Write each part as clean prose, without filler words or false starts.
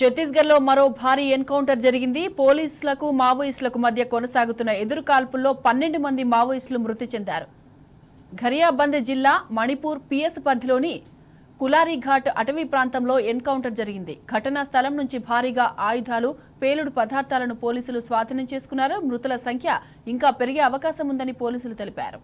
ఛత్తీస్గఢ్లో మరో భారీ ఎన్కౌంటర్ జరిగింది. పోలీసులకు మావోయిస్టులకు మధ్య కొనసాగుతున్న ఎదురుకాల్పుల్లో 12 మంది మావోయిస్టులు మృతి చెందారు. ఘరియాబంద్ జిల్లా మణిపూర్ పిఎస్ పరిధిలోని కులారిఘాట్ అటవీ ప్రాంతంలో ఎన్కౌంటర్ జరిగింది. ఘటనా స్థలం నుంచి భారీగా ఆయుధాలు, పేలుడు పదార్థాలను పోలీసులు స్వాధీనం చేసుకున్నారు. మృతుల సంఖ్య ఇంకా పెరిగే అవకాశం ఉందని పోలీసులు తెలిపారు.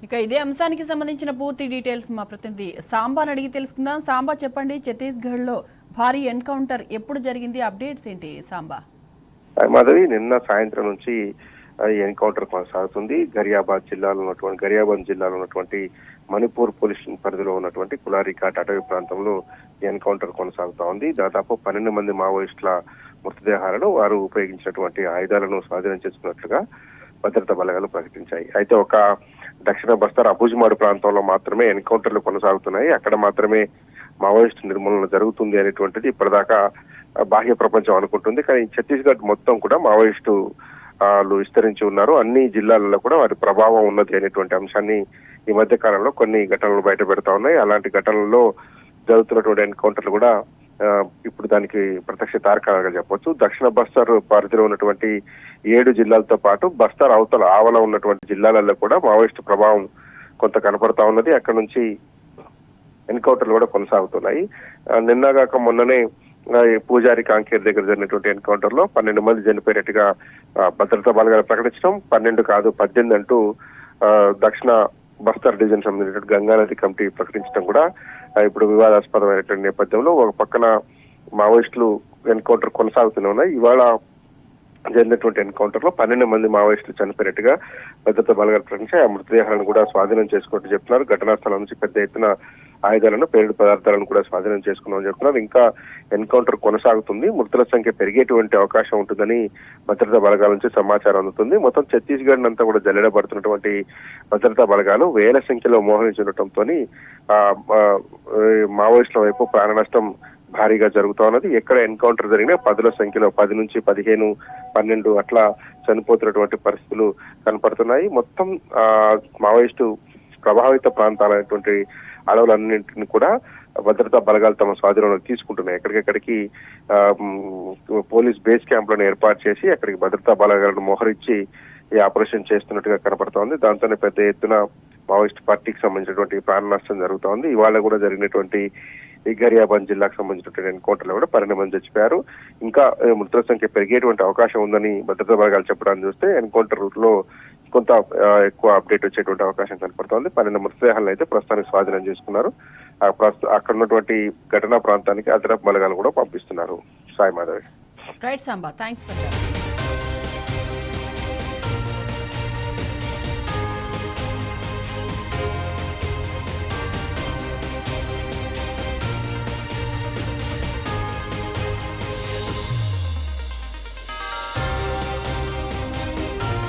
ఇక ఇదే అంశానికి సంబంధించిన పూర్తి డీటెయిల్స్ మా ప్రతినిధి సాంబాని అడిగి తెలుసుకుందాం. సాంబా చెప్పండి, ఛత్తీస్గఢ్లో భారీ ఎన్కౌంటర్ ఎప్పుడు జరిగింది, అప్డేట్స్ ఏంటి సాంబా? మాధవి, నిన్న సాయంత్రం నుంచి ఎన్కౌంటర్ కొనసాగుతుంది. ఘరియాబంద్ జిల్లాలో ఉన్నటువంటి మణిపూర్ పోలీస్ పరిధిలో ఉన్నటువంటి కులారిఘాట్ అటవీ ప్రాంతంలో ఎన్కౌంటర్ కొనసాగుతా ఉంది. దాదాపు 12 మంది మావోయిస్టుల మృతదేహాలను, వారు ఉపయోగించినటువంటి ఆయుధాలను స్వాధీనం చేసుకున్నట్లుగా భద్రతా బలగాలు ప్రకటించాయి. అయితే ఒక దక్షిణ బస్తర్ అబుజ్మాడ్ ప్రాంతంలో మాత్రమే ఎన్కౌంటర్లు కొనసాగుతున్నాయి. అక్కడ మాత్రమే మావోయిస్టు నిర్మూలన జరుగుతుంది అనేటువంటిది ఇప్పటిదాకా బాహ్య ప్రపంచం అనుకుంటుంది. కానీ ఛత్తీస్గఢ్ మొత్తం కూడా మావోయిస్టు విస్తరించి ఉన్నారు. అన్ని జిల్లాలలో కూడా వారి ప్రభావం ఉన్నది అనేటువంటి అంశాన్ని ఈ మధ్య కాలంలో కొన్ని ఘటనలు బయట పెడతా ఉన్నాయి. అలాంటి ఘటనల్లో జరుగుతున్నటువంటి ఎన్కౌంటర్లు కూడా ఇప్పుడు దానికి ప్రత్యక్ష తార్కాలుగా చెప్పొచ్చు. దక్షిణ బస్తర్ పరిధిలో ఉన్నటువంటి 7 జిల్లాలతో పాటు బస్తర్ అవతల ఆవల ఉన్నటువంటి జిల్లాలలో కూడా మావోయిస్టు ప్రభావం కొంత కనపడతా ఉన్నది. అక్కడ నుంచి ఎన్కౌంటర్లు కూడా కొనసాగుతున్నాయి. నిన్నగాక మొన్ననే పూజారి కాంకేర్ దగ్గర జరిగినటువంటి ఎన్కౌంటర్ లో 12 మంది చనిపోయినట్టుగా భద్రతా బలగాలు ప్రకటించడం, 12 కాదు 18 అంటూ దక్షిణ బస్తర్ డివిజన్ సంబంధించిన గంగానది కమిటీ ప్రకటించడం కూడా ఇప్పుడు వివాదాస్పదమైనటువంటి నేపథ్యంలో ఒక పక్కన మావోయిస్టులు ఎన్కౌంటర్ కొనసాగుతూనే ఉన్నాయి. ఇవాళ జరిగినటువంటి ఎన్కౌంటర్ లో 12 మంది మావోయిస్టులు చనిపోయినట్టుగా భద్రతా బలగాలు ప్రకటించి ఆ మృతదేహాలను కూడా స్వాధీనం చేసుకున్నట్టు చెప్తున్నారు. ఘటనా స్థలం నుంచి పెద్ద ఎత్తున ఆయుధాలను, పేలుడు పదార్థాలను కూడా స్వాధీనం చేసుకున్నామని చెప్తున్నారు. ఇంకా ఎన్కౌంటర్ కొనసాగుతుంది. మృతుల సంఖ్య పెరిగేటువంటి అవకాశం ఉంటుందని భద్రతా బలగాల నుంచి సమాచారం అందుతుంది. మొత్తం ఛత్తీస్గఢ్ అంతా కూడా జల్లెడబడుతున్నటువంటి భద్రతా బలగాలు వేల సంఖ్యలో మోహరించుండటంతో మావోయిస్టుల వైపు ప్రాణ నష్టం భారీగా జరుగుతా ఉన్నది. ఎక్కడ ఎన్కౌంటర్ జరిగినా 10ల సంఖ్యలో 10 నుంచి 15, 12 అట్లా చనిపోతున్నటువంటి పరిస్థితులు కనపడుతున్నాయి. మొత్తం మావోయిస్టు ప్రభావిత ప్రాంతాలైనటువంటి అడవులన్నింటినీ కూడా భద్రతా బలగాలు తమ స్వాధీనంలోకి తీసుకుంటున్నాయి. ఎక్కడికెక్కడికి పోలీస్ బేస్ క్యాంపులను ఏర్పాటు చేసి అక్కడికి భద్రతా బలగాలను మోహరించి ఈ ఆపరేషన్ చేస్తున్నట్టుగా కనపడుతోంది. దాంతోనే పెద్ద ఎత్తున మావోయిస్ట్ పార్టీకి సంబంధించినటువంటి ప్రాణ నష్టం జరుగుతోంది. ఇవాళ కూడా జరిగినటువంటి ఈ ఘరియాబంద్ జిల్లాకు సంబంధించినటువంటి ఎన్కౌంటర్లో కూడా 12 మంది చచ్చిపోయారు. ఇంకా మృతుల సంఖ్య పెరిగేటువంటి అవకాశం ఉందని భద్రతా బలగాలు చెప్పడాన్ని చూస్తే ఎన్కౌంటర్ లో కొంత ఎక్కువ అప్డేట్ వచ్చేటువంటి అవకాశం కనపడుతోంది. 12 మృతదేహాలను అయితే ప్రస్తుతానికి స్వాధీనం చేసుకున్నారు. అక్కడ ఉన్నటువంటి ఘటనా ప్రాంతానికి అదనపు బలగాలు కూడా పంపిస్తున్నారు. Sai Madhavi. Right Samba, thanks for that.